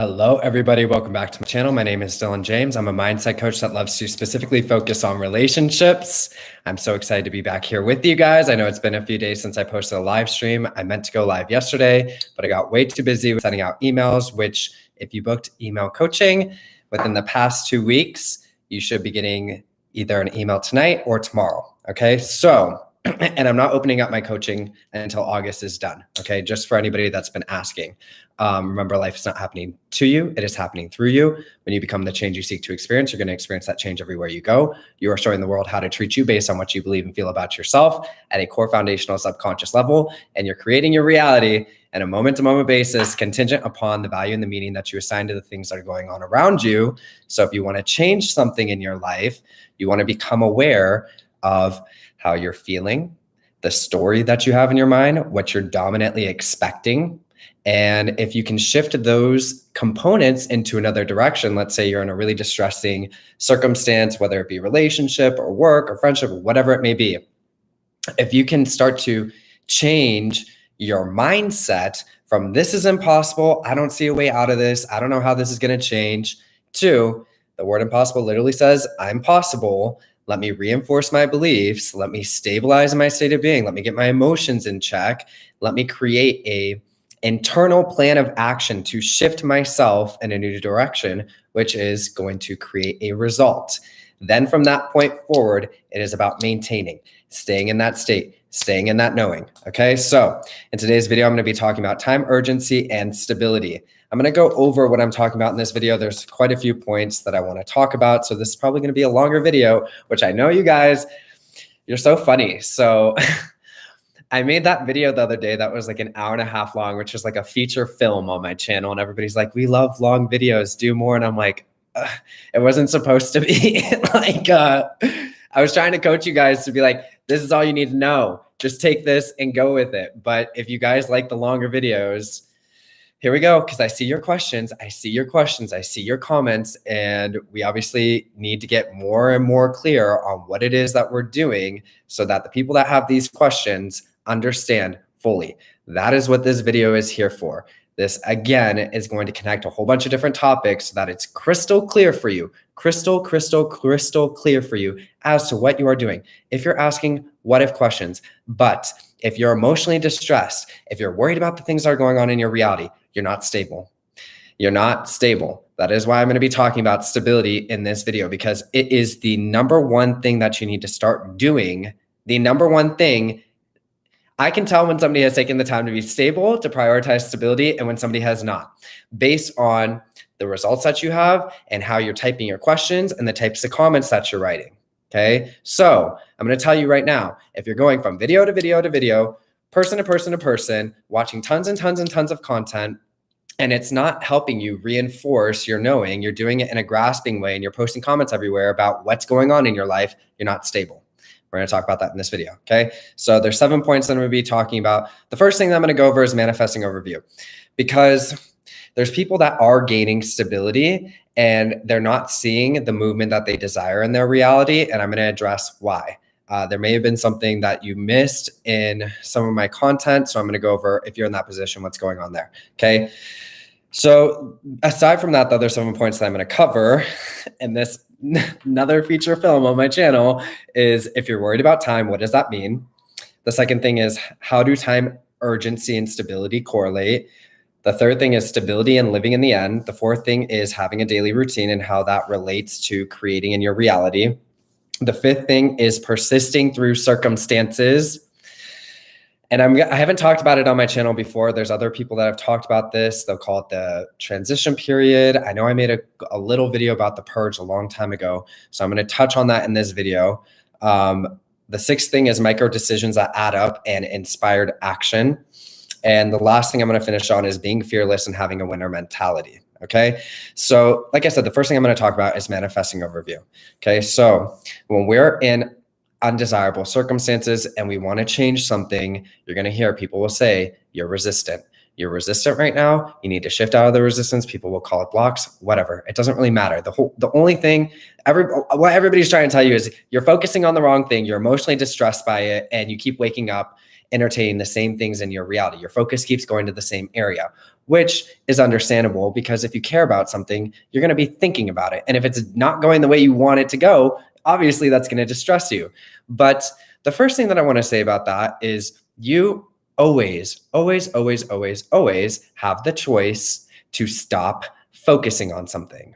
Hello, everybody. Welcome back to my channel. My name is Dylan James. I'm a mindset coach that loves to specifically focus on relationships. I'm so excited to be back here with you guys. I know it's been a few days since I posted a live stream. I meant to go live yesterday, but I got way too busy with sending out emails, which if you booked email coaching within the past 2 weeks, you should be getting either an email tonight or tomorrow. Okay. So, and I'm not opening up my coaching until August is done. Okay. Just for anybody that's been asking. Remember, life is not happening to you. It is happening through you. When you become the change you seek to experience, you're going to experience that change everywhere you go. You are showing the world how to treat you based on what you believe and feel about yourself at a core foundational subconscious level. And you're creating your reality on a moment-to-moment basis, contingent upon the value and the meaning that you assign to the things that are going on around you. So if you want to change something in your life, you want to become aware of how you're feeling, the story that you have in your mind, what you're dominantly expecting. And if you can shift those components into another direction, let's say you're in a really distressing circumstance, whether it be relationship or work or friendship or whatever it may be, if you can start to change your mindset from this is impossible, I don't see a way out of this, I don't know how this is going to change, to the word impossible literally says, I'm possible. Let me reinforce my beliefs. Let me stabilize my state of being. Let me get my emotions in check. Let me create a internal plan of action to shift myself in a new direction, which is going to create a result. Then from that point forward, it is about maintaining, staying in that state, staying in that knowing. Okay. So in today's video, I'm going to be talking about time, urgency, and stability. I'm going to go over what I'm talking about in this video. There's quite a few points that I want to talk about. So this is probably going to be a longer video, which I know you guys, you're so funny. So I made that video the other day that was like an hour and a half long, which is like a feature film on my channel. And everybody's like, we love long videos, do more. And I'm like, it wasn't supposed to be like, I was trying to coach you guys to be like, this is all you need to know. Just take this and go with it. But if you guys like the longer videos, here we go. Because I see your questions. I see your questions. I see your comments. And we obviously need to get more and more clear on what it is that we're doing so that the people that have these questions understand fully. That is what this video is here for. This, again, is going to connect a whole bunch of different topics so that it's crystal clear for you, crystal clear for you as to what you are doing. If you're asking what if questions, but if you're emotionally distressed, if you're worried about the things that are going on in your reality, you're not stable. You're not stable. That is why I'm going to be talking about stability in this video, because it is the number one thing that you need to start doing. The number one thing. I can tell when somebody has taken the time to be stable, to prioritize stability, and when somebody has not, based on the results that you have and how you're typing your questions and the types of comments that you're writing. Okay. So I'm going to tell you right now, if you're going from video to video to video, person to person to person, watching tons and tons and tons of content, and it's not helping you reinforce your knowing, you're doing it in a grasping way and you're posting comments everywhere about what's going on in your life, you're not stable. We're going to talk about that in this video. Okay. So there's 7 points that I'm going to be talking about. The first thing that I'm going to go over is manifesting overview, because there's people that are gaining stability and they're not seeing the movement that they desire in their reality. And I'm going to address why. There may have been something that you missed in some of my content. So I'm going to go over, if you're in that position, what's going on there. Okay. So aside from that, the other 7 points that I'm going to cover in this another feature film on my channel is, if you're worried about time, what does that mean? The second thing is, how do time, urgency, and stability correlate? The third thing is stability and living in the end. The fourth thing is having a daily routine and how that relates to creating in your reality. The fifth thing is persisting through circumstances. And I haven't talked about it on my channel before. There's other people that have talked about this. They'll call it the transition period. I know I made a little video about the purge a long time ago, so I'm going to touch on that in this video. The sixth thing is micro decisions that add up and inspired action. And the last thing I'm going to finish on is being fearless and having a winner mentality. Okay. So like I said, the first thing I'm going to talk about is manifesting overview. Okay. So when we're in undesirable circumstances and we want to change something, you're going to hear people will say, you're resistant. You're resistant right now. You need to shift out of the resistance. People will call it blocks, whatever. It doesn't really matter. The only thing, what everybody's trying to tell you is you're focusing on the wrong thing. You're emotionally distressed by it, and you keep waking up entertaining the same things in your reality. Your focus keeps going to the same area. which is understandable because if you care about something, you're going to be thinking about it. And if it's not going the way you want it to go, obviously that's going to distress you. But the first thing that I want to say about that is you always, always, always, always, always have the choice to stop focusing on something.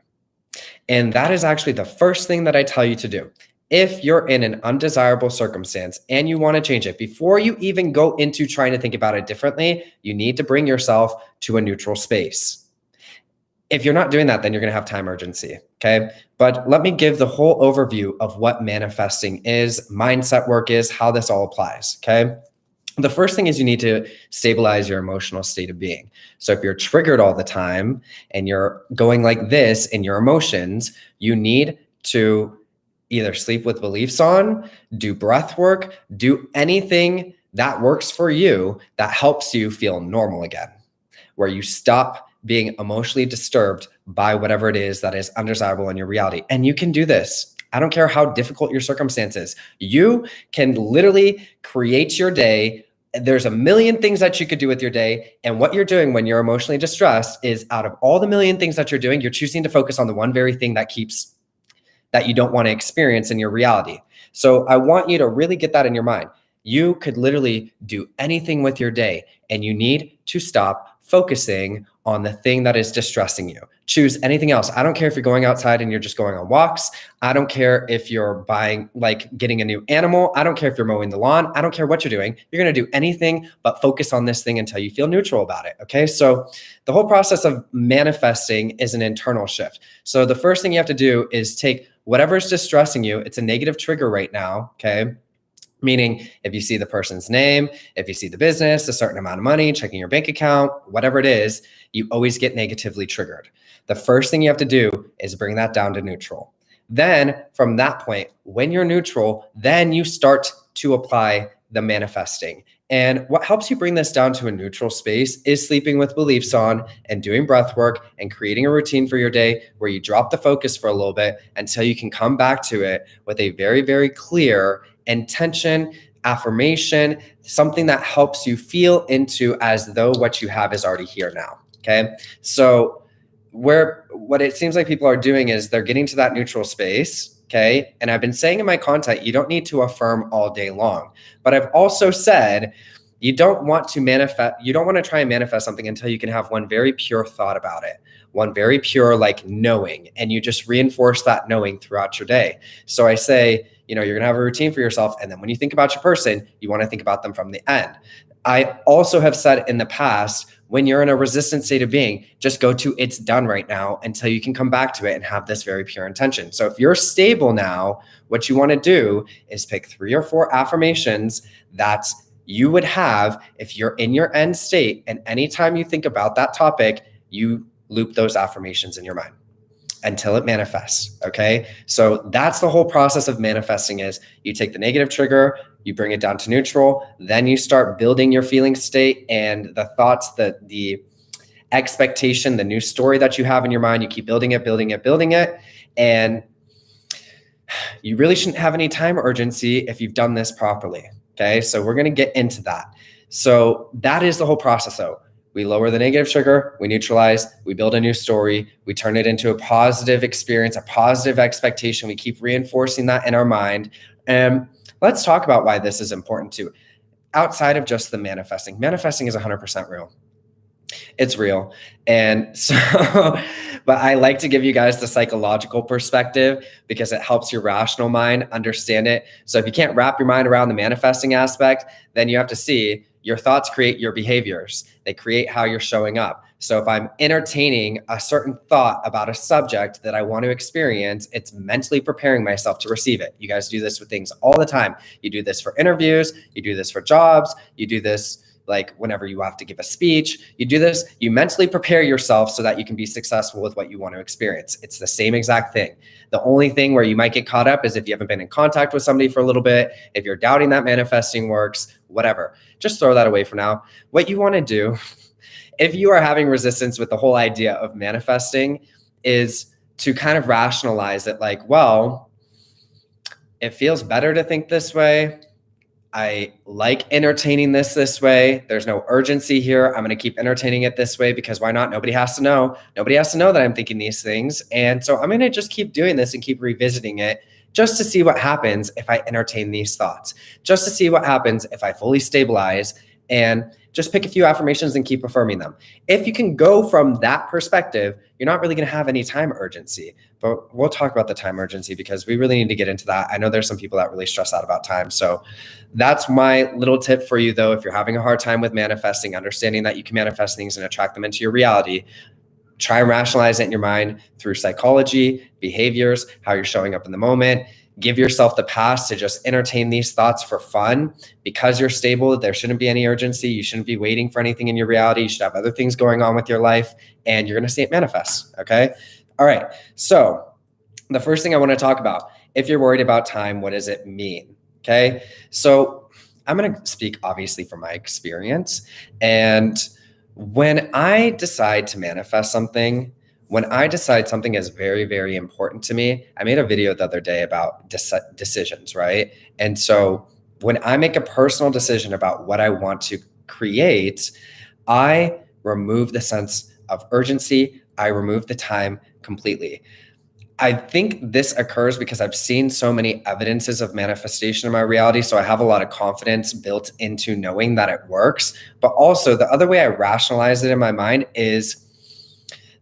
And that is actually the first thing that I tell you to do. If you're in an undesirable circumstance and you want to change it, before you even go into trying to think about it differently, you need to bring yourself to a neutral space. If you're not doing that, then you're going to have time urgency. Okay. But let me give the whole overview of what manifesting is, mindset work is, how this all applies. Okay. The first thing is you need to stabilize your emotional state of being. So if you're triggered all the time and you're going like this in your emotions, you need to either sleep with beliefs on, do breath work, do anything that works for you that helps you feel normal again, where you stop being emotionally disturbed by whatever it is that is undesirable in your reality. And you can do this. I don't care how difficult your circumstances. You can literally create your day. There's a million things that you could do with your day. And what you're doing when you're emotionally distressed is, out of all the million things that you're doing, you're choosing to focus on the one very thing that you don't want to experience in your reality. So I want you to really get that in your mind. You could literally do anything with your day, and you need to stop focusing on the thing that is distressing you. Choose anything else. I don't care if you're going outside and you're just going on walks. I don't care if you're getting a new animal. I don't care if you're mowing the lawn. I don't care what you're doing. You're going to do anything but focus on this thing until you feel neutral about it. Okay. So the whole process of manifesting is an internal shift. So the first thing you have to do is take whatever's distressing you. It's a negative trigger right now. Okay. Meaning if you see the person's name, if you see the business, a certain amount of money, checking your bank account, whatever it is, you always get negatively triggered. The first thing you have to do is bring that down to neutral. Then from that point, when you're neutral, then you start to apply the manifesting. And what helps you bring this down to a neutral space is sleeping with beliefs on and doing breath work and creating a routine for your day where you drop the focus for a little bit until you can come back to it with a very, very clear intention, affirmation, something that helps you feel into as though what you have is already here now. Okay. So what it seems like people are doing is they're getting to that neutral space. Okay. And I've been saying in my content, you don't need to affirm all day long, but I've also said, you don't want to try and manifest something until you can have one very pure thought about it, one very pure, knowing, and you just reinforce that knowing throughout your day. So I say, you're going to have a routine for yourself. And then when you think about your person, you want to think about them from the end. I also have said in the past, when you're in a resistant state of being, just go to it's done right now until you can come back to it and have this very pure intention. So if you're stable now, what you want to do is pick 3 or 4 affirmations that you would have if you're in your end state. And anytime you think about that topic, you loop those affirmations in your mind until it manifests. Okay. So that's the whole process of manifesting is you take the negative trigger, you bring it down to neutral, then you start building your feeling state and the thoughts, the expectation, the new story that you have in your mind, you keep building it. And you really shouldn't have any time urgency if you've done this properly. Okay. So we're going to get into that. So that is the whole process though. We lower the negative trigger, we neutralize, we build a new story, we turn it into a positive experience, a positive expectation. We keep reinforcing that in our mind. And let's talk about why this is important too. Outside of just the manifesting is 100% real. It's real. And so, but I like to give you guys the psychological perspective because it helps your rational mind understand it. So if you can't wrap your mind around the manifesting aspect, then you have to see your thoughts create your behaviors. They create how you're showing up. So if I'm entertaining a certain thought about a subject that I want to experience, it's mentally preparing myself to receive it. You guys do this with things all the time. You do this for interviews. You do this for jobs. You do this whenever you have to give a speech, you do this, you mentally prepare yourself so that you can be successful with what you want to experience. It's the same exact thing. The only thing where you might get caught up is if you haven't been in contact with somebody for a little bit, if you're doubting that manifesting works, whatever, just throw that away for now. What you want to do, if you are having resistance with the whole idea of manifesting, is to kind of rationalize it well, it feels better to think this way. I like entertaining this way. There's no urgency here. I'm going to keep entertaining it this way because why not? Nobody has to know. Nobody has to know that I'm thinking these things. And so I'm going to just keep doing this and keep revisiting it just to see what happens if I entertain these thoughts, just to see what happens if I fully stabilize and just pick a few affirmations and keep affirming them. If you can go from that perspective, you're not really going to have any time urgency. But we'll talk about the time urgency because we really need to get into that. I know there's some people that really stress out about time. So that's my little tip for you, though. If you're having a hard time with manifesting, understanding that you can manifest things and attract them into your reality, try and rationalize it in your mind through psychology, behaviors, how you're showing up in the moment. Give yourself the pass to just entertain these thoughts for fun. Because you're stable, there shouldn't be any urgency. You shouldn't be waiting for anything in your reality. You should have other things going on with your life, and you're going to see it manifest. Okay. All right. So the first thing I want to talk about, if you're worried about time, what does it mean? Okay. So I'm going to speak obviously from my experience. And when I decide to manifest something, when I decide something is very, very important to me, I made a video the other day about decisions, right? And so when I make a personal decision about what I want to create, I remove the sense of urgency. I remove the time completely. I think this occurs because I've seen so many evidences of manifestation in my reality. So I have a lot of confidence built into knowing that it works. But also the other way I rationalize it in my mind is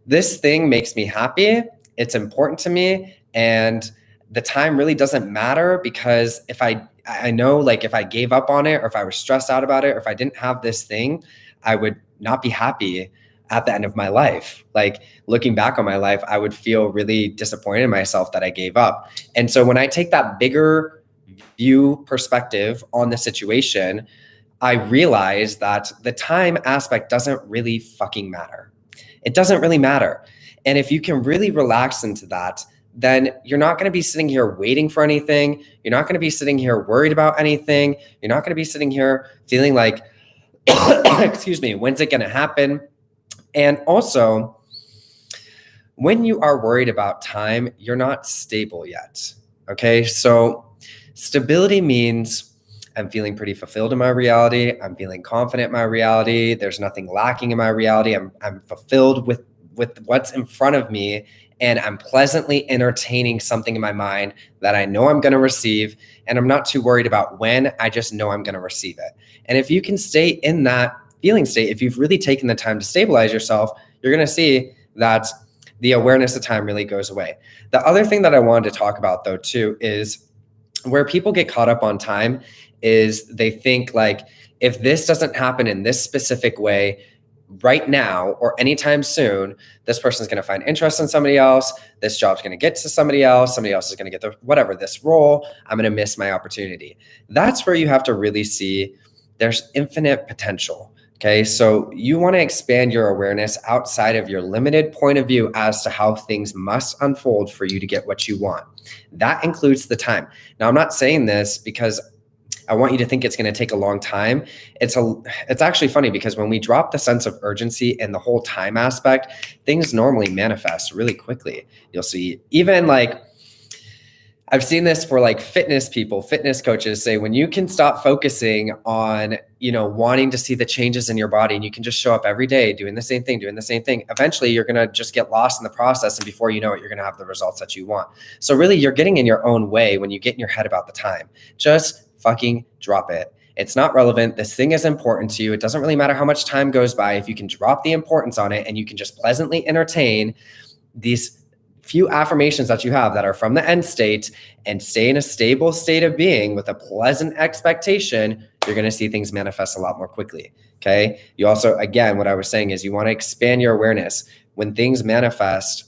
this thing makes me happy. It's important to me. And the time really doesn't matter because if I know like if I gave up on it or if I was stressed out about it or if I didn't have this thing, I would not be happy at the end of my life. Like looking back on my life, I would feel really disappointed in myself that I gave up. And so when I take that bigger view perspective on the situation, I realize that the time aspect doesn't really fucking matter. It doesn't really matter. And if you can really relax into that, then you're not going to be sitting here waiting for anything. You're not going to be sitting here worried about anything. You're not going to be sitting here feeling like, excuse me, when's it going to happen? And also, when you are worried about time, you're not stable yet. Okay. So stability means I'm feeling pretty fulfilled in my reality. I'm feeling confident in my reality. There's nothing lacking in my reality. I'm fulfilled with what's in front of me. And I'm pleasantly entertaining something in my mind that I know I'm going to receive. And I'm not too worried about when. I just know I'm going to receive it. And if you can stay in that feeling state, if you've really taken the time to stabilize yourself, you're going to see that the awareness of time really goes away. The other thing that I wanted to talk about though too is where people get caught up on time is they think like, if this doesn't happen in this specific way right now or anytime soon, this person's going to find interest in somebody else. This job's going to get to somebody else. Somebody else is going to get this role. I'm going to miss my opportunity. That's where you have to really see there's infinite potential. Okay, so you want to expand your awareness outside of your limited point of view as to how things must unfold for you to get what you want. That includes the time. Now, I'm not saying this because I want you to think it's going to take a long time. It's actually funny because when we drop the sense of urgency and the whole time aspect, things normally manifest really quickly. You'll see even like I've seen this for like fitness people, fitness coaches say when you can stop focusing on, wanting to see the changes in your body and you can just show up every day doing the same thing, eventually you're going to just get lost in the process. And before you know it, you're going to have the results that you want. So really you're getting in your own way when you get in your head about the time. Just fucking drop it. It's not relevant. This thing is important to you. It doesn't really matter how much time goes by. If you can drop the importance on it and you can just pleasantly entertain these few affirmations that you have that are from the end state and stay in a stable state of being with a pleasant expectation, you're going to see things manifest a lot more quickly. Okay. You also, again, what I was saying is you want to expand your awareness. When things manifest,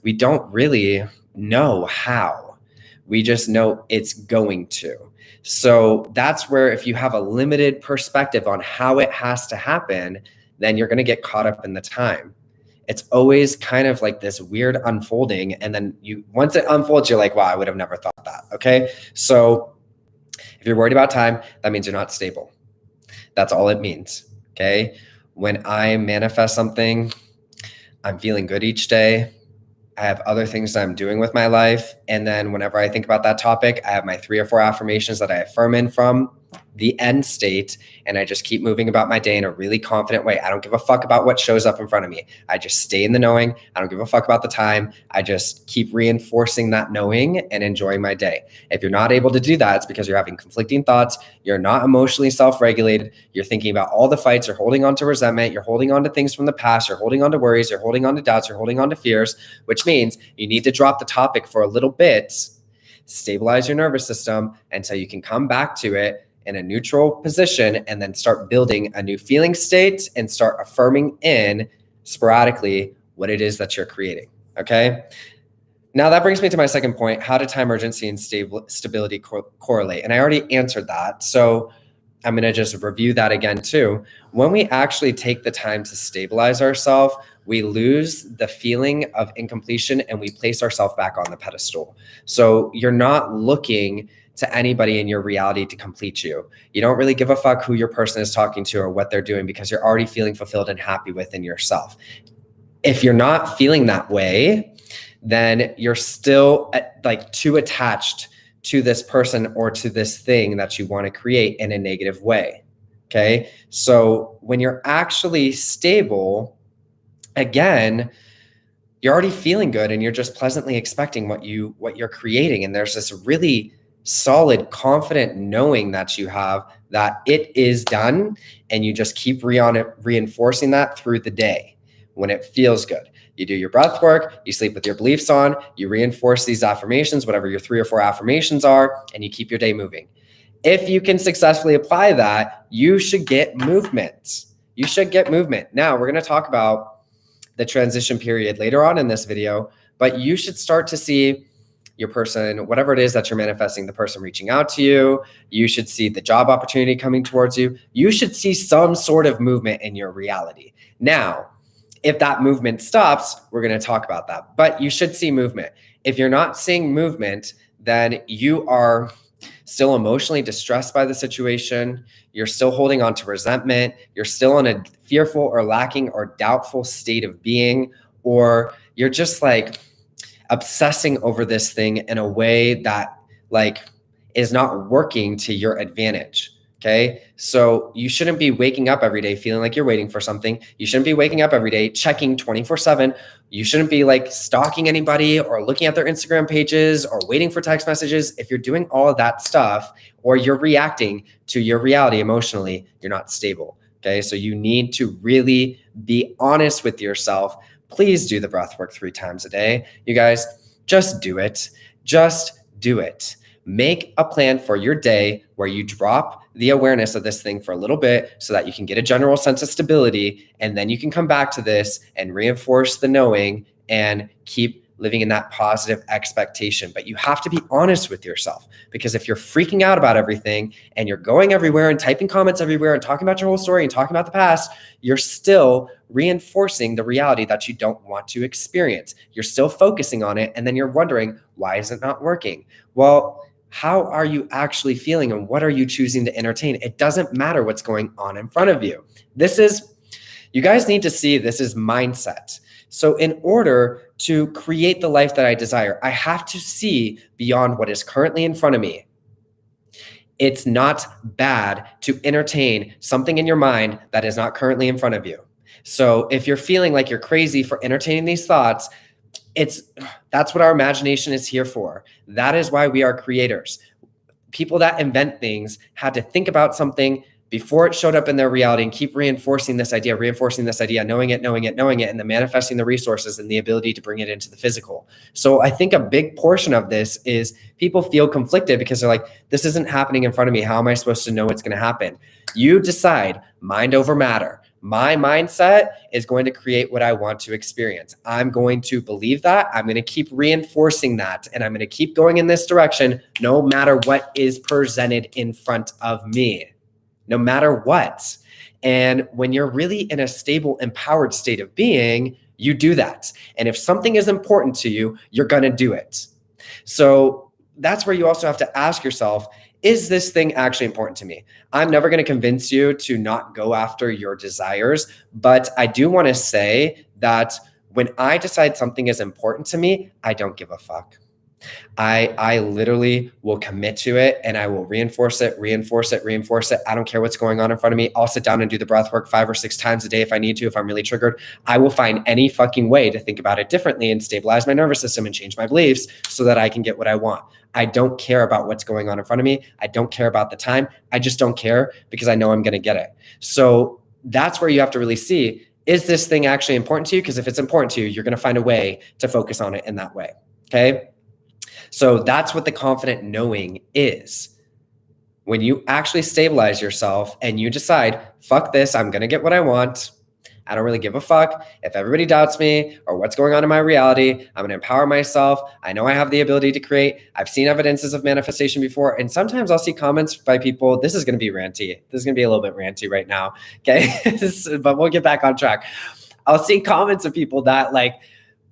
we don't really know how. We just know it's going to. So that's where if you have a limited perspective on how it has to happen, then you're going to get caught up in the time. It's always kind of like this weird unfolding. And then once it unfolds, you're like, wow, I would have never thought that. Okay. So if you're worried about time, that means you're not stable. That's all it means. Okay. When I manifest something, I'm feeling good each day. I have other things that I'm doing with my life. And then whenever I think about that topic, I have my 3 or 4 affirmations that I affirm in from. the end state, and I just keep moving about my day in a really confident way. I don't give a fuck about what shows up in front of me. I just stay in the knowing. I don't give a fuck about the time. I just keep reinforcing that knowing and enjoying my day. If you're not able to do that, it's because you're having conflicting thoughts. You're not emotionally self-regulated. You're thinking about all the fights. You're holding on to resentment. You're holding on to things from the past. You're holding on to worries. You're holding on to doubts. You're holding on to fears, which means you need to drop the topic for a little bit, stabilize your nervous system until you can come back to it in a neutral position, and then start building a new feeling state and start affirming in sporadically what it is that you're creating. Okay. Now that brings me to my second point. How do time urgency and stability correlate? And I already answered that. So I'm going to just review that again too. When we actually take the time to stabilize ourselves, we lose the feeling of incompletion and we place ourselves back on the pedestal. So you're not looking to anybody in your reality to complete you. You don't really give a fuck who your person is talking to or what they're doing, because you're already feeling fulfilled and happy within yourself. If you're not feeling that way, then you're still like too attached to this person or to this thing that you want to create in a negative way. Okay. So when you're actually stable, again, you're already feeling good and you're just pleasantly expecting what you're creating. And there's this really solid, confident knowing that you have that it is done, and you just keep reinforcing that through the day when it feels good. You do your breath work, you sleep with your beliefs on, you reinforce these affirmations, whatever your 3 or 4 affirmations are, and you keep your day moving. If you can successfully apply that, you should get movement. You should get movement. Now, we're going to talk about the transition period later on in this video, but you should start to see your person, whatever it is that you're manifesting, the person reaching out to you. You should see the job opportunity coming towards you. You should see some sort of movement in your reality. Now, if that movement stops, we're going to talk about that, but you should see movement. If you're not seeing movement, then you are still emotionally distressed by the situation. You're still holding on to resentment. You're still in a fearful or lacking or doubtful state of being, or you're just like obsessing over this thing in a way that like is not working to your advantage. Okay. So you shouldn't be waking up every day feeling like you're waiting for something. You shouldn't be waking up every day checking 24/7. You shouldn't be like stalking anybody or looking at their Instagram pages or waiting for text messages. If you're doing all of that stuff, or you're reacting to your reality emotionally, you're not stable. Okay. So you need to really be honest with yourself. Please do the breath work 3 times a day. You guys, just do it. Just do it. Make a plan for your day where you drop the awareness of this thing for a little bit so that you can get a general sense of stability. And then you can come back to this and reinforce the knowing and keep living in that positive expectation. But you have to be honest with yourself, because if you're freaking out about everything and you're going everywhere and typing comments everywhere and talking about your whole story and talking about the past, you're still reinforcing the reality that you don't want to experience. You're still focusing on it. And then you're wondering, why is it not working? Well, how are you actually feeling and what are you choosing to entertain? It doesn't matter what's going on in front of you. You guys need to see this is mindset. So in order to create the life that I desire, I have to see beyond what is currently in front of me. It's not bad to entertain something in your mind that is not currently in front of you. So if you're feeling like you're crazy for entertaining these thoughts, that's what our imagination is here for. That is why we are creators. People that invent things had to think about something before it showed up in their reality and keep reinforcing this idea, knowing it, and then manifesting the resources and the ability to bring it into the physical. So I think a big portion of this is people feel conflicted because they're like, this isn't happening in front of me. How am I supposed to know it's going to happen? You decide, mind over matter. My mindset is going to create what I want to experience. I'm going to believe that. I'm going to keep reinforcing that. And I'm going to keep going in this direction no matter what is presented in front of me. No matter what. And when you're really in a stable, empowered state of being, you do that. And if something is important to you, you're going to do it. So that's where you also have to ask yourself, is this thing actually important to me? I'm never going to convince you to not go after your desires, but I do want to say that when I decide something is important to me, I don't give a fuck. I literally will commit to it and I will reinforce it. I don't care what's going on in front of me. I'll sit down and do the breath work 5 or 6 times a day if I need to, if I'm really triggered. I will find any fucking way to think about it differently and stabilize my nervous system and change my beliefs so that I can get what I want. I don't care about what's going on in front of me. I don't care about the time. I just don't care because I know I'm going to get it. So that's where you have to really see, is this thing actually important to you? Because if it's important to you, you're going to find a way to focus on it in that way. Okay. So that's what the confident knowing is. When you actually stabilize yourself and you decide, fuck this, I'm going to get what I want. I don't really give a fuck if everybody doubts me or what's going on in my reality. I'm going to empower myself. I know I have the ability to create. I've seen evidences of manifestation before. And sometimes I'll see comments by people. This is going to be ranty. This is going to be a little bit ranty right now. Okay. But we'll get back on track. I'll see comments of people that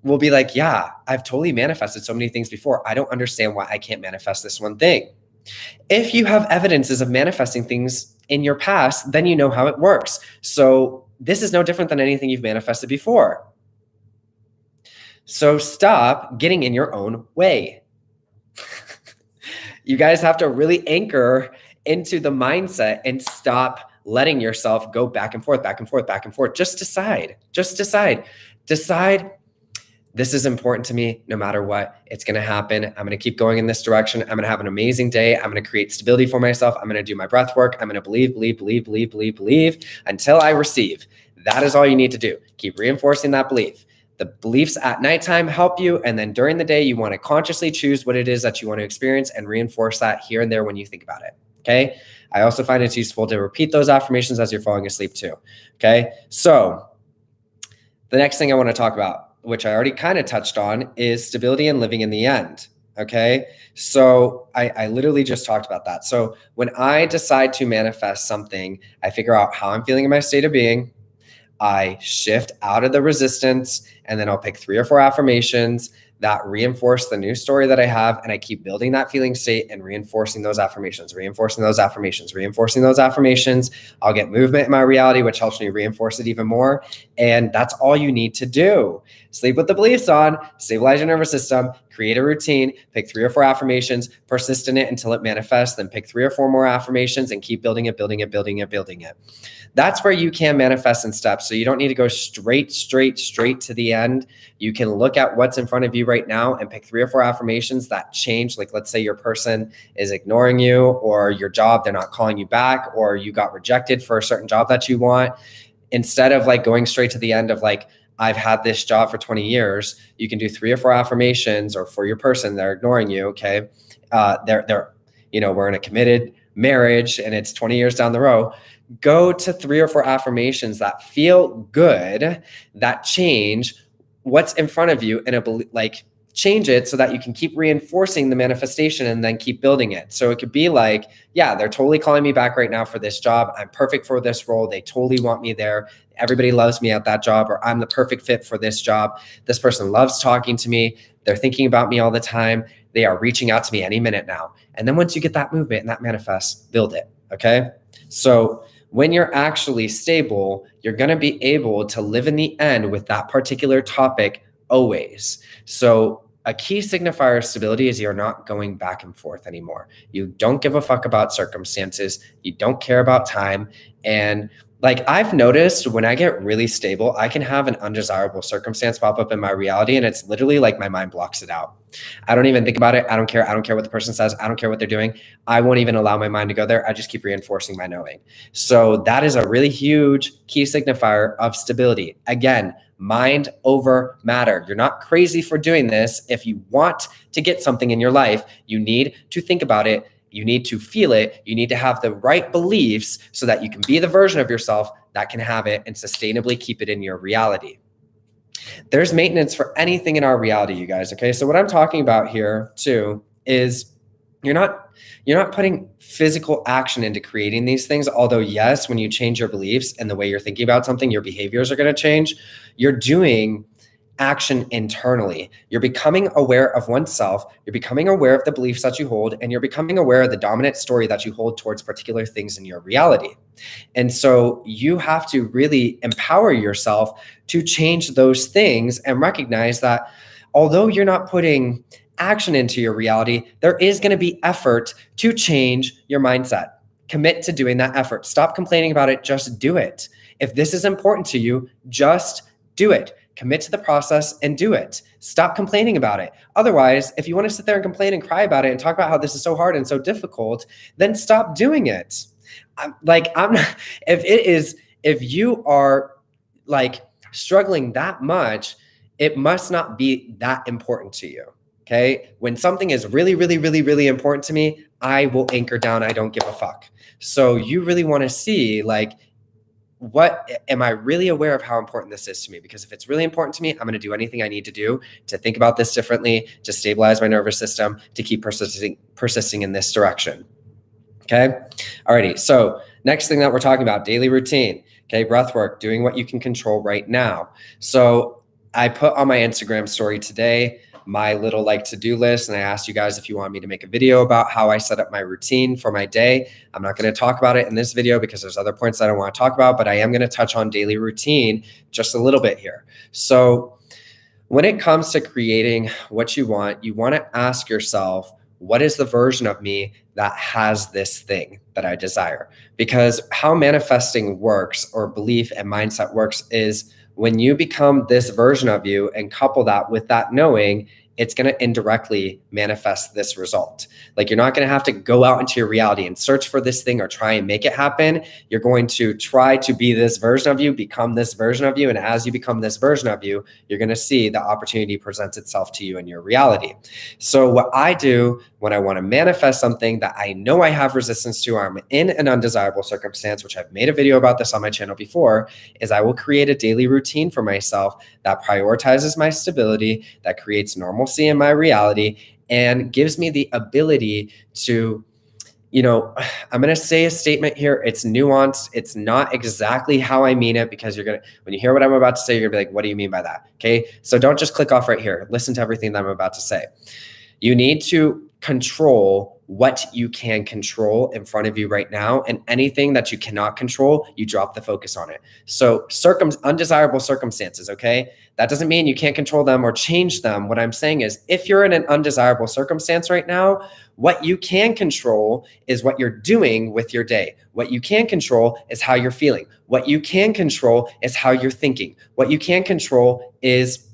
will be like, yeah, I've totally manifested so many things before. I don't understand why I can't manifest this one thing. If you have evidences of manifesting things in your past, then you know how it works. So this is no different than anything you've manifested before. So stop getting in your own way. You guys have to really anchor into the mindset and stop letting yourself go back and forth. Just decide. Decide. This is important to me no matter what. It's going to happen. I'm going to keep going in this direction. I'm going to have an amazing day. I'm going to create stability for myself. I'm going to do my breath work. I'm going to believe until I receive. That is all you need to do. Keep reinforcing that belief. The beliefs at nighttime help you. And then during the day, you want to consciously choose what it is that you want to experience and reinforce that here and there when you think about it. Okay. I also find it's useful to repeat those affirmations as you're falling asleep too. Okay. So the next thing I want to talk about, which I already kind of touched on, is stability and living in the end. Okay. So I literally just talked about that. So when I decide to manifest something, I figure out how I'm feeling in my state of being. I shift out of the resistance, and then I'll pick 3 or 4 affirmations that reinforce the new story that I have. And I keep building that feeling state and reinforcing those affirmations. I'll get movement in my reality, which helps me reinforce it even more. And that's all you need to do. Sleep with the beliefs on, stabilize your nervous system, create a routine, pick 3 or 4 affirmations, persist in it until it manifests, then pick 3 or 4 more affirmations and keep building it. That's where you can manifest in steps. So you don't need to go straight to the end. You can look at what's in front of you right now and pick 3 or 4 affirmations that change. Like, let's say your person is ignoring you, or your job, they're not calling you back, or you got rejected for a certain job that you want. Instead of going straight to the end of I've had this job for 20 years, you can do 3 or 4 affirmations, or for your person, they're ignoring you. Okay. We're in a committed marriage and it's 20 years down the road. Go to 3 or 4 affirmations that feel good, that change what's in front of you, and change it so that you can keep reinforcing the manifestation and then keep building it. So it could be yeah, they're totally calling me back right now for this job. I'm perfect for this role. They totally want me there. Everybody loves me at that job, or I'm the perfect fit for this job. This person loves talking to me. They're thinking about me all the time. They are reaching out to me any minute now. And then once you get that movement and that manifests, build it. Okay. So when you're actually stable, you're going to be able to live in the end with that particular topic always. So a key signifier of stability is you're not going back and forth anymore. You don't give a fuck about circumstances. You don't care about time. And I've noticed when I get really stable, I can have an undesirable circumstance pop up in my reality. And it's literally my mind blocks it out. I don't even think about it. I don't care. I don't care what the person says. I don't care what they're doing. I won't even allow my mind to go there. I just keep reinforcing my knowing. So that is a really huge key signifier of stability. Again, mind over matter. You're not crazy for doing this. If you want to get something in your life, you need to think about it. You need to feel it. You need to have the right beliefs so that you can be the version of yourself that can have it and sustainably keep it in your reality. There's maintenance for anything in our reality, you guys. Okay. So what I'm talking about here too is you're not putting physical action into creating these things. Although yes, when you change your beliefs and the way you're thinking about something, your behaviors are going to change. You're doing action internally. You're becoming aware of oneself. You're becoming aware of the beliefs that you hold, and you're becoming aware of the dominant story that you hold towards particular things in your reality. And so you have to really empower yourself to change those things and recognize that although you're not putting action into your reality, there is going to be effort to change your mindset. Commit to doing that effort. Stop complaining about it. Just do it. If this is important to you, just do it. Commit to the process and do it. Stop complaining about it. Otherwise, if you want to sit there and complain and cry about it and talk about how this is so hard and so difficult, then stop doing it. If you are like struggling that much, it must not be that important to you. Okay. When something is really, really, really, really important to me, I will anchor down. I don't give a fuck. So you really want to see, like, what am I really aware of how important this is to me? Because if it's really important to me, I'm going to do anything I need to do to think about this differently, to stabilize my nervous system, to keep persisting in this direction. Okay. Alrighty. So next thing that we're talking about, daily routine. Okay. Breath work, doing what you can control right now. So I put on my Instagram story today my little like to-do list, and I asked you guys if you want me to make a video about how I set up my routine for my day. I'm not going to talk about it in this video because there's other points that I want to talk about, but I am going to touch on daily routine just a little bit here. So when it comes to creating what you want to ask yourself, what is the version of me that has this thing that I desire? Because how manifesting works, or belief and mindset works, is when you become this version of you and couple that with that knowing, it's going to indirectly manifest this result. Like, you're not going to have to go out into your reality and search for this thing or try and make it happen. You're going to try to be this version of you, become this version of you. And as you become this version of you, you're going to see the opportunity presents itself to you in your reality. So what I do when I want to manifest something that I know I have resistance to, or I'm in an undesirable circumstance, which I've made a video about this on my channel before, is I will create a daily routine for myself that prioritizes my stability, that creates normalcy in my reality, and gives me the ability to, I'm going to say a statement here. It's nuanced. It's not exactly how I mean it, because when you hear what I'm about to say, you're going to be like, what do you mean by that? Okay. So don't just click off right here. Listen to everything that I'm about to say. You need to control what you can control in front of you right now, and anything that you cannot control, you drop the focus on it. So undesirable circumstances, okay? That doesn't mean you can't control them or change them. What I'm saying is, if you're in an undesirable circumstance right now, what you can control is what you're doing with your day. What you can control is how you're feeling. What you can control is how you're thinking. What you can control is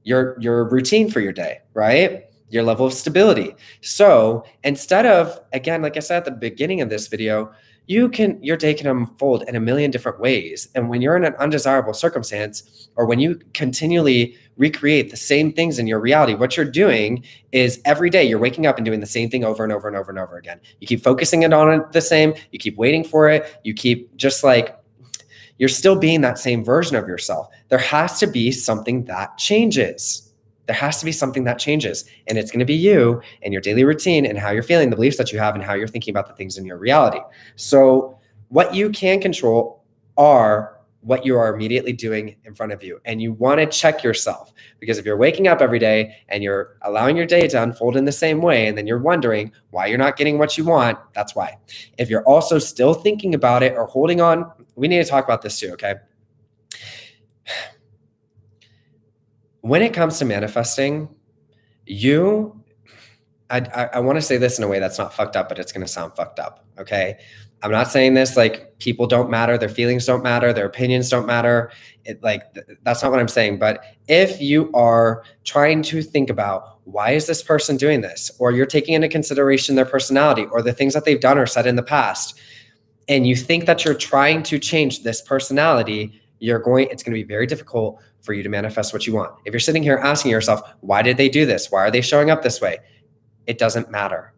your routine for your day, right? Your level of stability. So instead of, again, like I said at the beginning of this video, your day can unfold in a million different ways. And when you're in an undesirable circumstance, or when you continually recreate the same things in your reality, what you're doing is every day you're waking up and doing the same thing over and over and over and over again. You keep focusing it on the same, you keep waiting for it, you keep just like, you're still being that same version of yourself. There has to be something that changes. There has to be something that changes, and it's going to be you and your daily routine and how you're feeling, the beliefs that you have, and how you're thinking about the things in your reality. So what you can control are what you are immediately doing in front of you. And you want to check yourself, because if you're waking up every day and you're allowing your day to unfold in the same way, and then you're wondering why you're not getting what you want, that's why. If you're also still thinking about it or holding on, we need to talk about this too, okay? When it comes to manifesting, I want to say this in a way that's not fucked up, but it's going to sound fucked up, okay? I'm not saying this like people don't matter, their feelings don't matter, their opinions don't matter. That's not what I'm saying. But if you are trying to think about, why is this person doing this? Or you're taking into consideration their personality or the things that they've done or said in the past, and you think that you're trying to change this personality, it's going to be very difficult for you to manifest what you want. If you're sitting here asking yourself, why did they do this? Why are they showing up this way? It doesn't matter.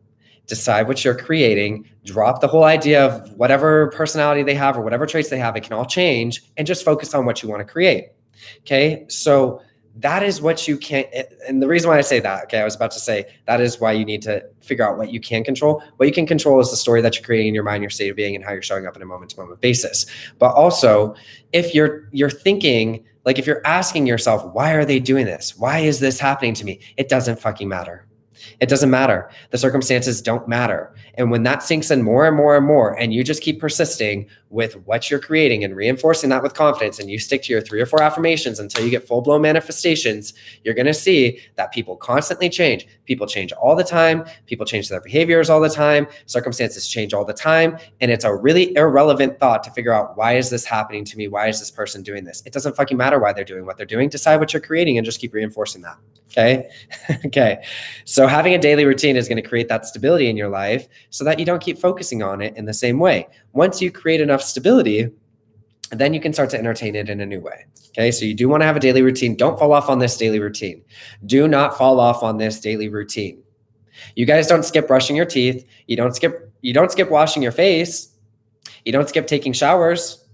Decide what you're creating, drop the whole idea of whatever personality they have or whatever traits they have. It can all change, and just focus on what you want to create. Okay. So that is what you can. And the reason why I say that, okay, I was about to say, that is why you need to figure out what you can control. What you can control is the story that you're creating in your mind, your state of being, and how you're showing up on a moment-to-moment basis. But also, if you're thinking, like if you're asking yourself, why are they doing this? Why is this happening to me? It doesn't fucking matter. It doesn't matter. The circumstances don't matter. And when that sinks in more and more and more, and you just keep persisting with what you're creating and reinforcing that with confidence, and you stick to your 3 or 4 affirmations until you get full-blown manifestations, you're going to see that people constantly change. People change all the time. People change their behaviors all the time. Circumstances change all the time. And it's a really irrelevant thought to figure out, why is this happening to me? Why is this person doing this? It doesn't fucking matter why they're doing what they're doing. Decide what you're creating and just keep reinforcing that. Okay. Okay. So having a daily routine is going to create that stability in your life so that you don't keep focusing on it in the same way. Once you create enough stability, then you can start to entertain it in a new way. Okay. So you do want to have a daily routine. Don't fall off on this daily routine. Do not fall off on this daily routine. You guys don't skip brushing your teeth. You don't skip washing your face. You don't skip taking showers.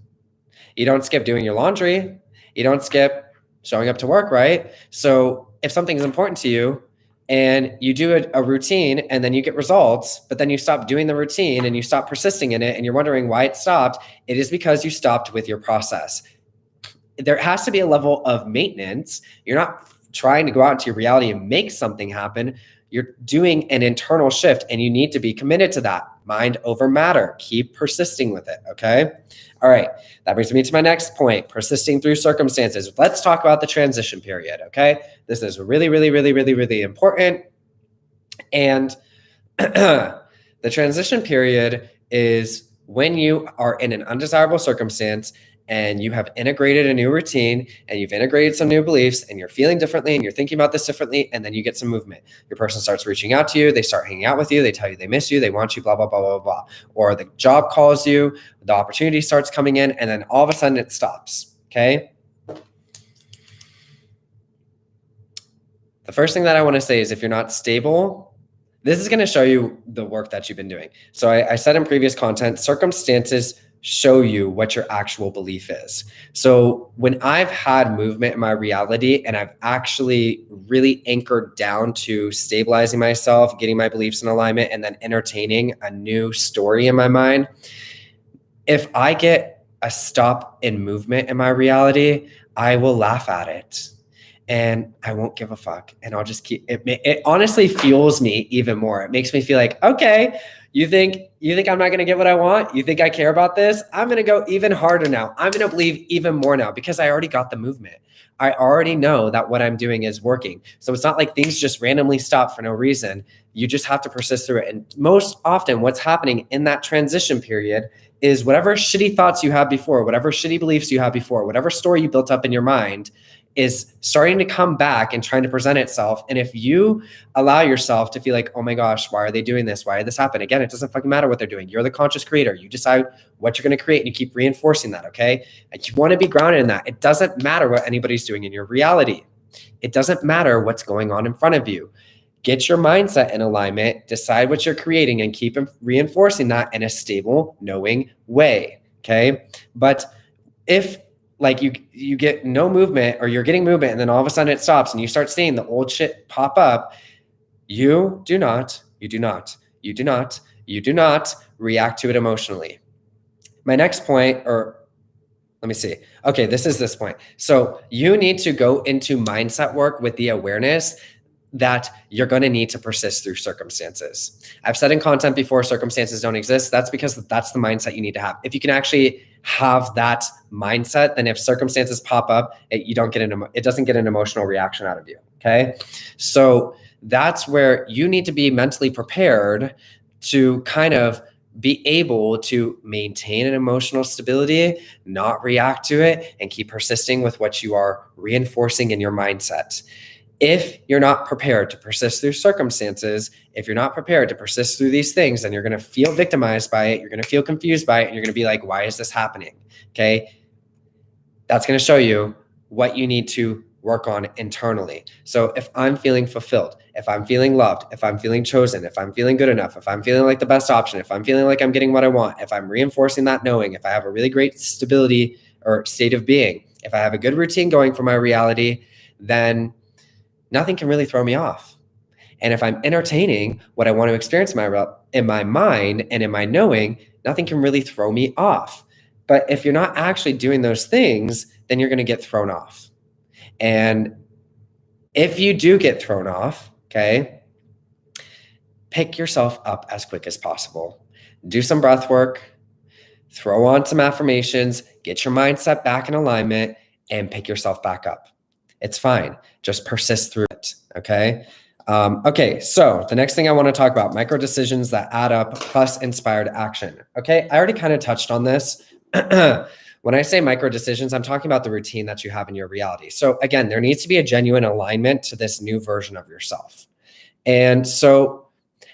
You don't skip doing your laundry. You don't skip showing up to work, right? So if something is important to you and you do a routine and then you get results, but then you stop doing the routine and you stop persisting in it and you're wondering why it stopped, it is because you stopped with your process. There has to be a level of maintenance. You're not trying to go out into your reality and make something happen. You're doing an internal shift and you need to be committed to that. Mind over matter. Keep persisting with it, okay? All right, that brings me to my next point, persisting through circumstances. Let's talk about the transition period, okay? This is really, really, really, really, really important. And the transition period is when you are in an undesirable circumstance and you have integrated a new routine and you've integrated some new beliefs and you're feeling differently and you're thinking about this differently, and then you get some movement. Your person starts reaching out to you, they start hanging out with you, they tell you they miss you, they want you, blah, blah, blah, blah, blah. Or the job calls you, the opportunity starts coming in, and then all of a sudden it stops, okay? The first thing that I want to say is, if you're not stable, this is going to show you the work that you've been doing. So I said in previous content, circumstances show you what your actual belief is. So when I've had movement in my reality and I've actually really anchored down to stabilizing myself, getting my beliefs in alignment, and then entertaining a new story in my mind, if I get a stop in movement in my reality, I will laugh at it. And I won't give a fuck. And I'll just keep it. It honestly fuels me even more. It makes me feel like, okay, you think I'm not going to get what I want? You think I care about this? I'm going to go even harder now. I'm going to believe even more now because I already got the movement. I already know that what I'm doing is working. So it's not like things just randomly stop for no reason. You just have to persist through it. And most often what's happening in that transition period is whatever shitty thoughts you had before, whatever shitty beliefs you had before, whatever story you built up in your mind is starting to come back and trying to present itself. And if you allow yourself to feel like, oh my gosh, why are they doing this? Why did this happen? Again, it doesn't fucking matter what they're doing. You're the conscious creator. You decide what you're going to create and you keep reinforcing that, okay? And you want to be grounded in that. It doesn't matter what anybody's doing in your reality. It doesn't matter what's going on in front of you. Get your mindset in alignment, decide what you're creating, and keep reinforcing that in a stable, knowing way, okay? But if like you get no movement or you're getting movement and then all of a sudden it stops and you start seeing the old shit pop up, you do not react to it emotionally. My next point, or let me see. Okay, this point. So you need to go into mindset work with the awareness that you're going to need to persist through circumstances. I've said in content before, circumstances don't exist. That's because that's the mindset you need to have. If you can actually have that mindset, then if circumstances pop up, it doesn't get an emotional reaction out of you. Okay. So that's where you need to be mentally prepared to kind of be able to maintain an emotional stability, not react to it, and keep persisting with what you are reinforcing in your mindset. If you're not prepared to persist through circumstances, if you're not prepared to persist through these things, then you're going to feel victimized by it. You're going to feel confused by it. And you're going to be like, why is this happening? Okay. That's going to show you what you need to work on internally. So if I'm feeling fulfilled, if I'm feeling loved, if I'm feeling chosen, if I'm feeling good enough, if I'm feeling like the best option, if I'm feeling like I'm getting what I want, if I'm reinforcing that knowing, if I have a really great stability or state of being, if I have a good routine going for my reality, then nothing can really throw me off. And if I'm entertaining what I want to experience in my mind and in my knowing, nothing can really throw me off. But if you're not actually doing those things, then you're going to get thrown off. And if you do get thrown off, okay, pick yourself up as quick as possible. Do some breath work, throw on some affirmations, get your mindset back in alignment, and pick yourself back up. It's fine. Just persist through it. Okay. Okay. So the next thing I want to talk about, micro decisions that add up plus inspired action. Okay. I already kind of touched on this. When I say micro decisions, I'm talking about the routine that you have in your reality. So again, there needs to be a genuine alignment to this new version of yourself. And so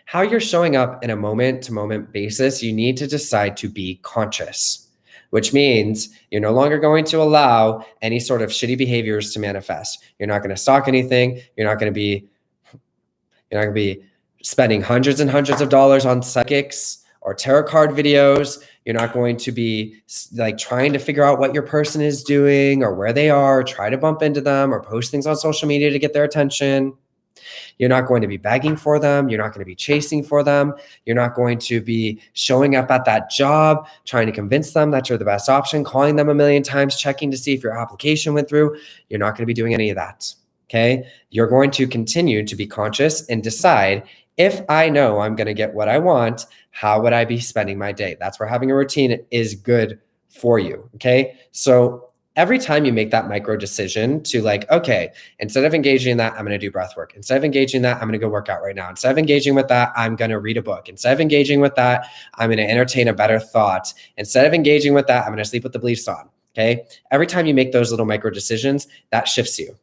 how you're showing up in a moment to moment basis, you need to decide to be conscious, which means you're no longer going to allow any sort of shitty behaviors to manifest. You're not going to stalk anything. You're not going to be spending hundreds and hundreds of dollars on psychics or tarot card videos. You're not going to be like trying to figure out what your person is doing or where they are, try to bump into them or post things on social media to get their attention. You're not going to be begging for them. You're not going to be chasing for them. You're not going to be showing up at that job, trying to convince them that you're the best option, calling them a million times, checking to see if your application went through. You're not going to be doing any of that. Okay. You're going to continue to be conscious and decide, if I know I'm going to get what I want, how would I be spending my day? That's where having a routine is good for you. Okay. So every time you make that micro decision to like, okay, instead of engaging in that, I'm going to do breath work. Instead of engaging in that, I'm going to go work out right now. Instead of engaging with that, I'm going to read a book. Instead of engaging with that, I'm going to entertain a better thought. Instead of engaging with that, I'm going to sleep with the beliefs on. Okay. Every time you make those little micro decisions, that shifts you.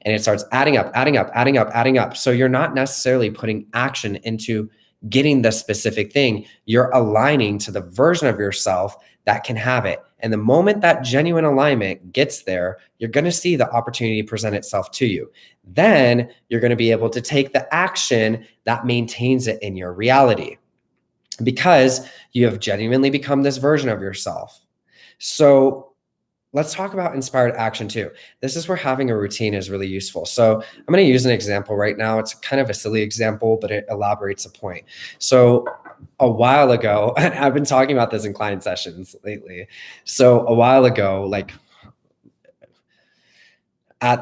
And it starts adding up, adding up, adding up, adding up. So you're not necessarily putting action into getting the specific thing. You're aligning to the version of yourself that can have it. And the moment that genuine alignment gets there, you're going to see the opportunity present itself to you. Then you're going to be able to take the action that maintains it in your reality because you have genuinely become this version of yourself. So let's talk about inspired action too. This is where having a routine is really useful. So I'm going to use an example right now. It's kind of a silly example, but it elaborates a point. So a while ago, and I've been talking about this in client sessions lately. So a while ago, like at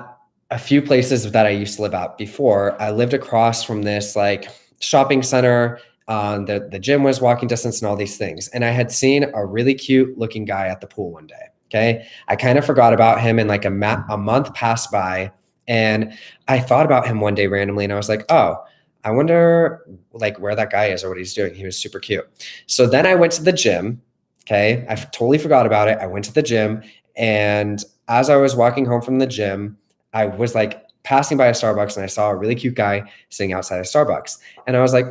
a few places that I used to live at before, I lived across from this like shopping center. The gym was walking distance and all these things. And I had seen a really cute looking guy at the pool one day. Okay. I kind of forgot about him and like a month passed by and I thought about him one day randomly and I was like, oh, I wonder like where that guy is or what he's doing. He was super cute. So then I went to the gym. Okay. I totally forgot about it. I went to the gym and as I was walking home from the gym, I was like passing by a Starbucks and I saw a really cute guy sitting outside of Starbucks. And I was like,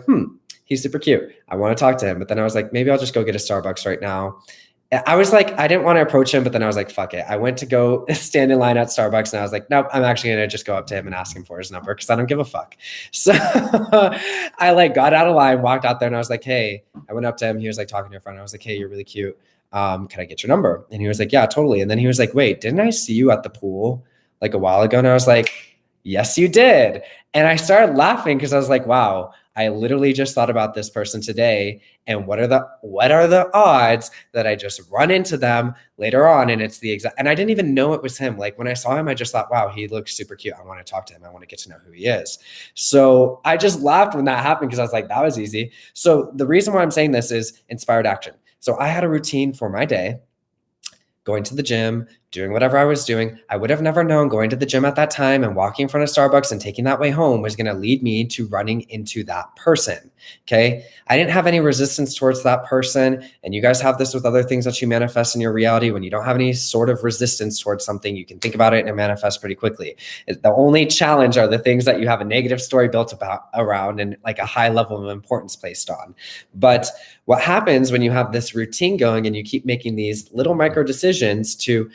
he's super cute. I want to talk to him. But then I was like, maybe I'll just go get a Starbucks right now. I was like, I didn't want to approach him, but then I was like, fuck it. I went to go stand in line at Starbucks and I was like, nope, I'm actually going to just go up to him and ask him for his number because I don't give a fuck. So I like got out of line, walked out there and I was like, hey, I went up to him. He was like talking to a friend. I was like, hey, you're really cute. Can I get your number? And he was like, yeah, totally. And then he was like, wait, didn't I see you at the pool like a while ago? And I was like, yes, you did. And I started laughing because I was like, wow, I literally just thought about this person today. And what are the odds that I just run into them later on? And it's the exact, and I didn't even know it was him. Like when I saw him, I just thought, wow, he looks super cute. I want to talk to him. I want to get to know who he is. So I just laughed when that happened because I was like, that was easy. So the reason why I'm saying this is inspired action. So I had a routine for my day, going to the gym, doing whatever I was doing. I would have never known going to the gym at that time and walking in front of Starbucks and taking that way home was going to lead me to running into that person. Okay. I didn't have any resistance towards that person. And you guys have this with other things that you manifest in your reality. When you don't have any sort of resistance towards something, you can think about it and it manifests pretty quickly. The only challenge are the things that you have a negative story built around and like a high level of importance placed on. But what happens when you have this routine going and you keep making these little micro decisions to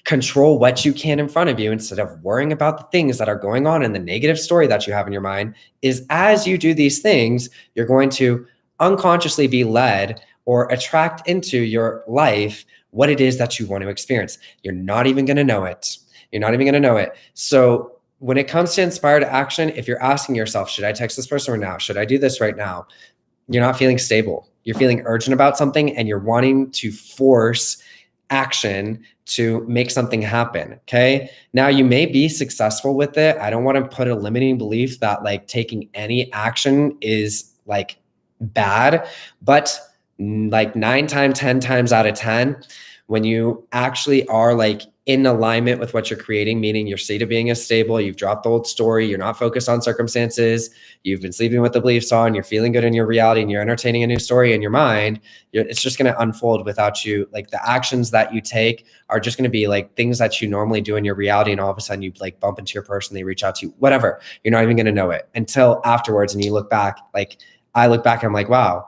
control what you can in front of you instead of worrying about the things that are going on in the negative story that you have in your mind is as you do these things, you're going to unconsciously be led or attract into your life what it is that you want to experience. You're not even going to know it. You're not even going to know it. So when it comes to inspired action, if you're asking yourself, should I text this person right now? Should I do this right now? You're not feeling stable. You're feeling urgent about something and you're wanting to force action to make something happen. Okay. Now you may be successful with it. I don't want to put a limiting belief that like taking any action is like bad, but like 9 times, 10 times out of 10, when you actually are like in alignment with what you're creating, meaning your state of being is stable, you've dropped the old story, you're not focused on circumstances, you've been sleeping with the beliefs on, you're feeling good in your reality, and you're entertaining a new story in your mind, it's just going to unfold without you. Like the actions that you take are just going to be like things that you normally do in your reality, and all of a sudden you like bump into your person, they reach out to you, whatever. You're not even going to know it until afterwards, and you look back. Like I look back and I'm like, wow,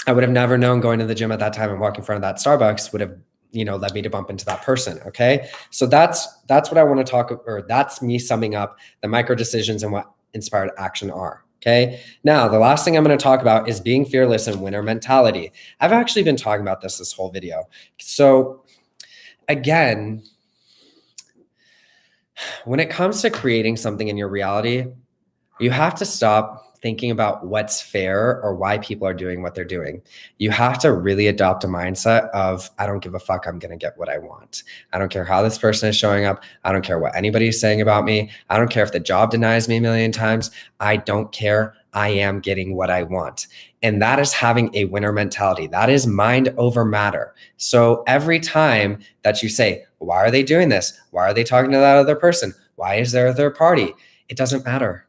I would have never known going to the gym at that time and walking in front of that Starbucks would have, led me to bump into that person. Okay. So that's what I want to talk, or that's me summing up the micro decisions and what inspired action are. Okay. Now, the last thing I'm going to talk about is being fearless and winner mentality. I've actually been talking about this whole video. So again, when it comes to creating something in your reality, you have to stop thinking about what's fair or why people are doing what they're doing. You have to really adopt a mindset of, I don't give a fuck, I'm going to get what I want. I don't care how this person is showing up. I don't care what anybody's saying about me. I don't care if the job denies me a million times. I don't care. I am getting what I want. And that is having a winner mentality. That is mind over matter. So every time that you say, why are they doing this? Why are they talking to that other person? Why is there a third party? It doesn't matter.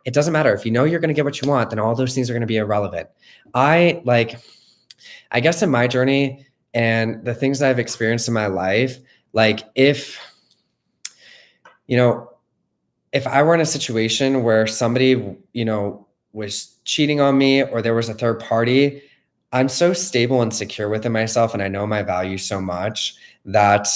It doesn't matter. If you know you're going to get what you want, then all those things are going to be irrelevant. I guess in my journey and the things that I've experienced in my life, like if I were in a situation where somebody, was cheating on me or there was a third party, I'm so stable and secure within myself, and I know my value so much that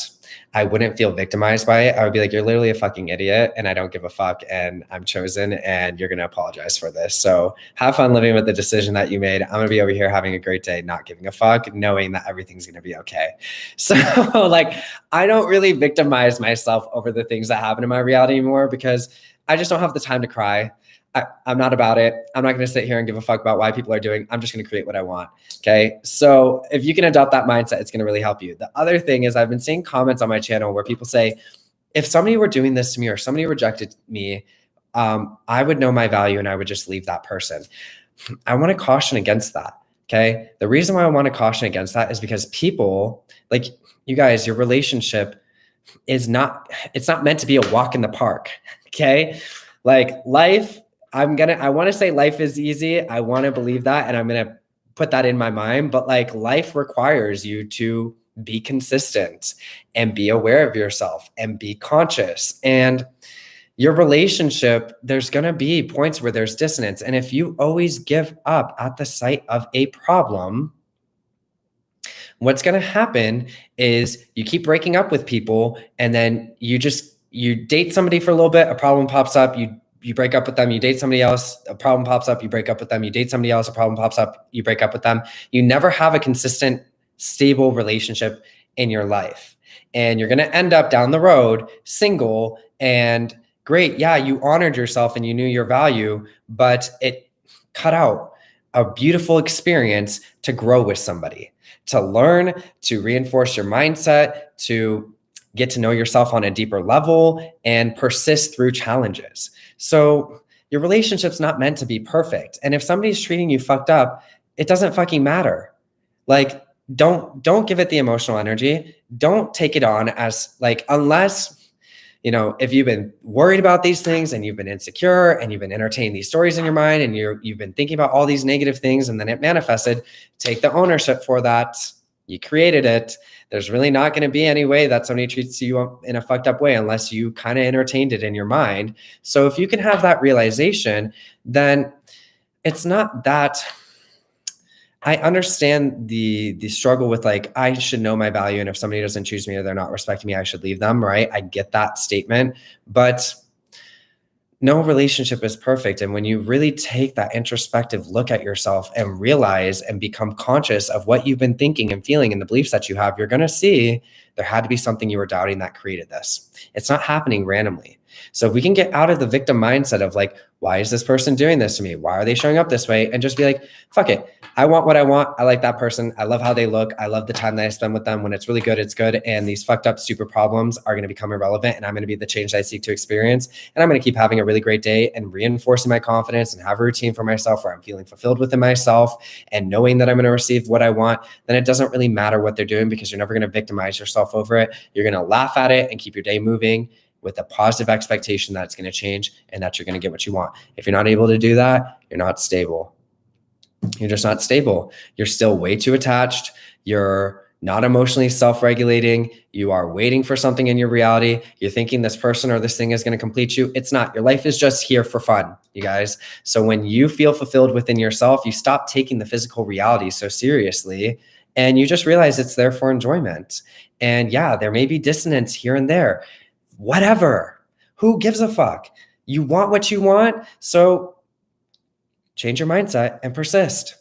I wouldn't feel victimized by it. I would be like, you're literally a fucking idiot and I don't give a fuck, and I'm chosen, and you're going to apologize for this. So have fun living with the decision that you made. I'm going to be over here having a great day, not giving a fuck, knowing that everything's going to be okay. So like, I don't really victimize myself over the things that happen in my reality anymore, because I just don't have the time to cry. I'm not about it. I'm not going to sit here and give a fuck about why people are doing. I'm just going to create what I want. Okay. So if you can adopt that mindset, it's going to really help you. The other thing is, I've been seeing comments on my channel where people say, if somebody were doing this to me or somebody rejected me, I would know my value and I would just leave that person. I want to caution against that. Okay. The reason why I want to caution against that is because people, like you guys, your relationship it's not meant to be a walk in the park. Okay. Like life, I want to say life is easy. I want to believe that, and I'm going to put that in my mind, but like life requires you to be consistent and be aware of yourself and be conscious. And your relationship, there's going to be points where there's dissonance. And if you always give up at the sight of a problem, what's going to happen is you keep breaking up with people, and then you date somebody for a little bit, a problem pops up, you break up with them, you date somebody else, a problem pops up, you break up with them, you date somebody else, a problem pops up, you break up with them. You never have a consistent, stable relationship in your life. And you're going to end up down the road single, and great. Yeah, you honored yourself and you knew your value, but it cut out a beautiful experience to grow with somebody, to learn, to reinforce your mindset, to get to know yourself on a deeper level, and persist through challenges. So your relationship's not meant to be perfect. And if somebody's treating you fucked up, it doesn't fucking matter. Like, don't give it the emotional energy. Don't take it on as like, unless, if you've been worried about these things and you've been insecure and you've been entertaining these stories in your mind and you've been thinking about all these negative things and then it manifested, take the ownership for that. You created it. There's really not going to be any way that somebody treats you in a fucked up way unless you kind of entertained it in your mind. So if you can have that realization, then it's not that. I understand the struggle with like, I should know my value, and if somebody doesn't choose me or they're not respecting me, I should leave them, right? I get that statement, but no relationship is perfect. And when you really take that introspective look at yourself and realize and become conscious of what you've been thinking and feeling and the beliefs that you have, you're going to see there had to be something you were doubting that created this. It's not happening randomly. So if we can get out of the victim mindset of like, why is this person doing this to me? Why are they showing up this way? And just be like, fuck it. I want what I want. I like that person. I love how they look. I love the time that I spend with them. When it's really good, it's good. And these fucked up, stupid problems are going to become irrelevant. And I'm going to be the change I seek to experience. And I'm going to keep having a really great day and reinforcing my confidence and have a routine for myself where I'm feeling fulfilled within myself and knowing that I'm going to receive what I want. Then it doesn't really matter what they're doing because you're never going to victimize yourself over it. You're going to laugh at it and keep your day moving with a positive expectation that it's going to change and that you're going to get what you want. If you're not able to do that, you're not stable. You're just not stable. You're still way too attached. You're not emotionally self-regulating. You are waiting for something in your reality. You're thinking this person or this thing is going to complete you. It's not. Your life is just here for fun, you guys. So when you feel fulfilled within yourself, you stop taking the physical reality so seriously and you just realize it's there for enjoyment. And yeah, there may be dissonance here and there. Whatever. Who gives a fuck? You want what you want, so change your mindset and persist.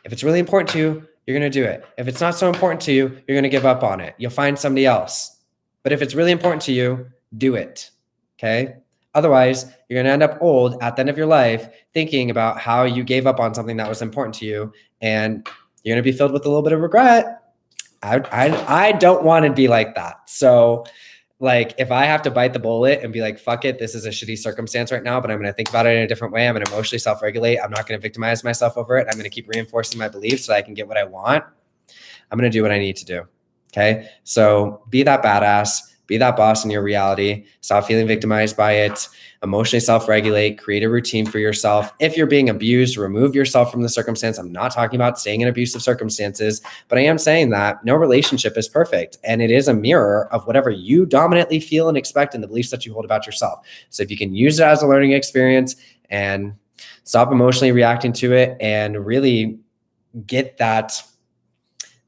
If it's really important to you, you're going to do it. If it's not so important to you, you're going to give up on it. You'll find somebody else. But if it's really important to you, do it. Okay? Otherwise, you're going to end up old at the end of your life thinking about how you gave up on something that was important to you, and you're going to be filled with a little bit of regret. I don't want to be like that. So like if I have to bite the bullet and be like, fuck it, this is a shitty circumstance right now, but I'm going to think about it in a different way. I'm going to emotionally self-regulate. I'm not going to victimize myself over it. I'm going to keep reinforcing my beliefs so I can get what I want. I'm going to do what I need to do. Okay. So be that badass, be that boss in your reality. Stop feeling victimized by it. Emotionally self-regulate, create a routine for yourself. If you're being abused, remove yourself from the circumstance. I'm not talking about staying in abusive circumstances, but I am saying that no relationship is perfect. And it is a mirror of whatever you dominantly feel and expect and the beliefs that you hold about yourself. So if you can use it as a learning experience and stop emotionally reacting to it and really get that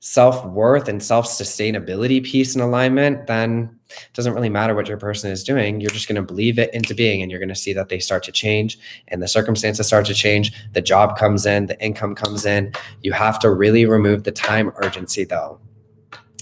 self-worth and self-sustainability piece in alignment, then it doesn't really matter what your person is doing. You're just going to believe it into being, and you're going to see that they start to change and the circumstances start to change. The job comes in, the income comes in. You have to really remove the time urgency though.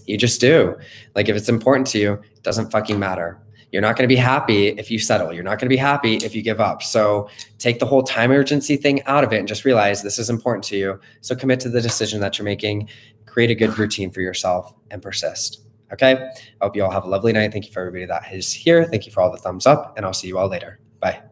You just do. Like if it's important to you, it doesn't fucking matter. You're not going to be happy if you settle. You're not going to be happy if you give up. So take the whole time urgency thing out of it and just realize this is important to you. So commit to the decision that you're making, create a good routine for yourself, and persist. Okay. I hope you all have a lovely night. Thank you for everybody that is here. Thank you for all the thumbs up, and I'll see you all later. Bye.